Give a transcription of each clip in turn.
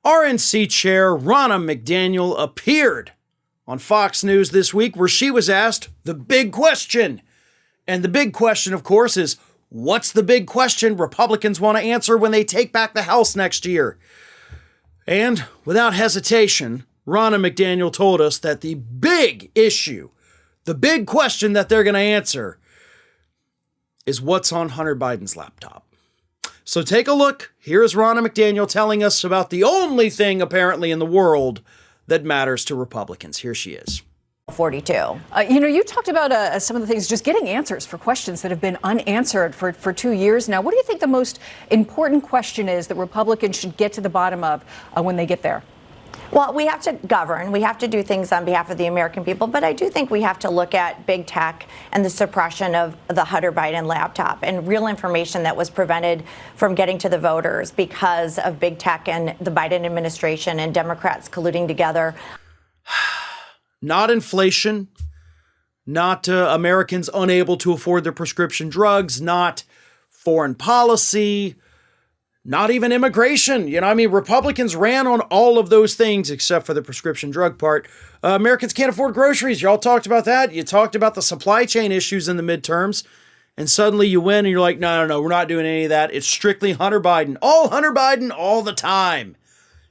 RNC Chair Ronna McDaniel appeared on Fox News this week where she was asked the big question. And the big question, of course, is what's the big question Republicans want to answer when they take back the House next year? And without hesitation, Ronna McDaniel told us that the big issue, the big question that they're going to answer is what's on Hunter Biden's laptop. So take a look. Here is Ronna McDaniel telling us about the only thing apparently in the world that matters to Republicans. Here she is. 42. You talked about some of the things, just getting answers for questions that have been unanswered for 2 years now. What do you think the most important question is that Republicans should get to the bottom of when they get there? Well, we have to govern. We have to do things on behalf of the American people. But I do think we have to look at big tech and the suppression of the Hunter Biden laptop and real information that was prevented from getting to the voters because of big tech and the Biden administration and Democrats colluding together. Not inflation, not Americans unable to afford their prescription drugs, not foreign policy, not even immigration. Republicans ran on all of those things except for the prescription drug part. Americans can't afford groceries. Y'all talked about that. You talked about the supply chain issues in the midterms. And suddenly you win and you're like, no, we're not doing any of that. It's strictly Hunter Biden. All Hunter Biden all the time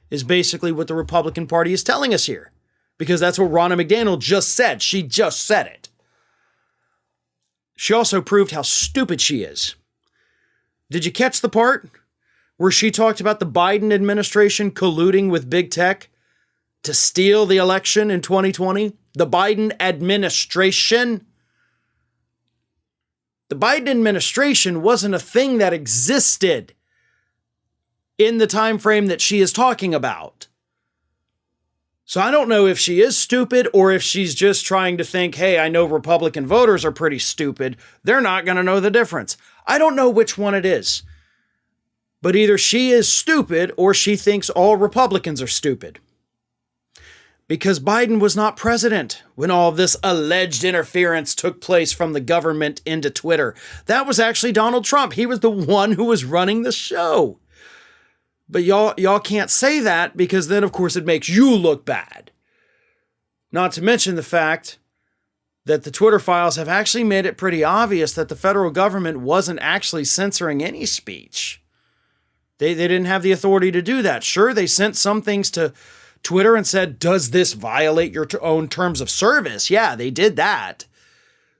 is basically what the Republican Party is telling us here. Because that's what Ronna McDaniel just said. She just said it. She also proved how stupid she is. Did you catch the part where she talked about the Biden administration colluding with big tech to steal the election in 2020? The Biden administration? The Biden administration wasn't a thing that existed in the time frame that she is talking about. So I don't know if she is stupid or if she's just trying to think, hey, I know Republican voters are pretty stupid. They're not going to know the difference. I don't know which one it is. But either she is stupid or she thinks all Republicans are stupid. Because Biden was not president when all of this alleged interference took place from the government into Twitter. That was actually Donald Trump. He was the one who was running the show. But y'all can't say that because then, of course, it makes you look bad. Not to mention the fact that the Twitter files have actually made it pretty obvious that the federal government wasn't actually censoring any speech. They didn't have the authority to do that. Sure, they sent some things to Twitter and said, does this violate your own terms of service? Yeah, they did that.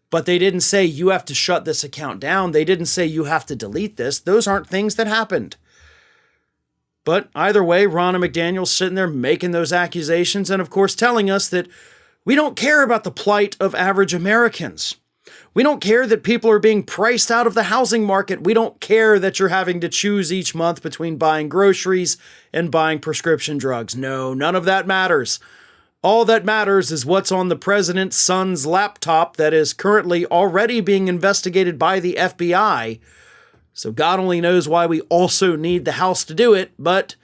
But they didn't say you have to shut this account down. They didn't say you have to delete this. Those aren't things that happened. But either way, Ronna McDaniel's sitting there making those accusations and, of course, telling us that we don't care about the plight of average Americans. We don't care that people are being priced out of the housing market. We don't care that you're having to choose each month between buying groceries and buying prescription drugs. No, none of that matters. All that matters is what's on the president's son's laptop that is currently already being investigated by the FBI. So God only knows why we also need the House to do it, but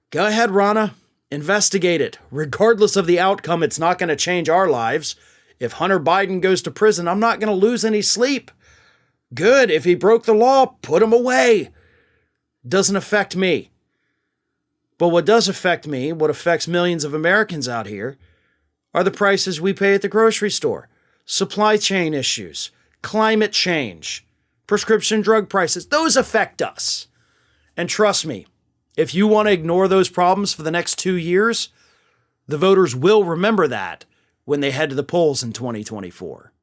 go ahead, Ronna, investigate it. Regardless of the outcome, it's not going to change our lives. If Hunter Biden goes to prison, I'm not going to lose any sleep. Good. If he broke the law, put him away. Doesn't affect me. But what does affect me, what affects millions of Americans out here, are the prices we pay at the grocery store, supply chain issues, climate change, prescription drug prices. Those affect us. And trust me, if you want to ignore those problems for the next 2 years, the voters will remember that when they head to the polls in 2024.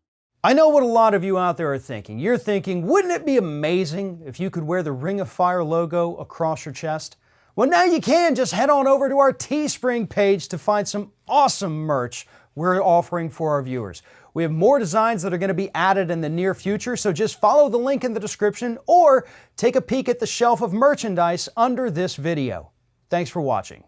I know what a lot of you out there are thinking. You're thinking, wouldn't it be amazing if you could wear the Ring of Fire logo across your chest? Well, now you can. Just head on over to our Teespring page to find some awesome merch we're offering for our viewers. We have more designs that are going to be added in the near future, so just follow the link in the description or take a peek at the shelf of merchandise under this video. Thanks for watching.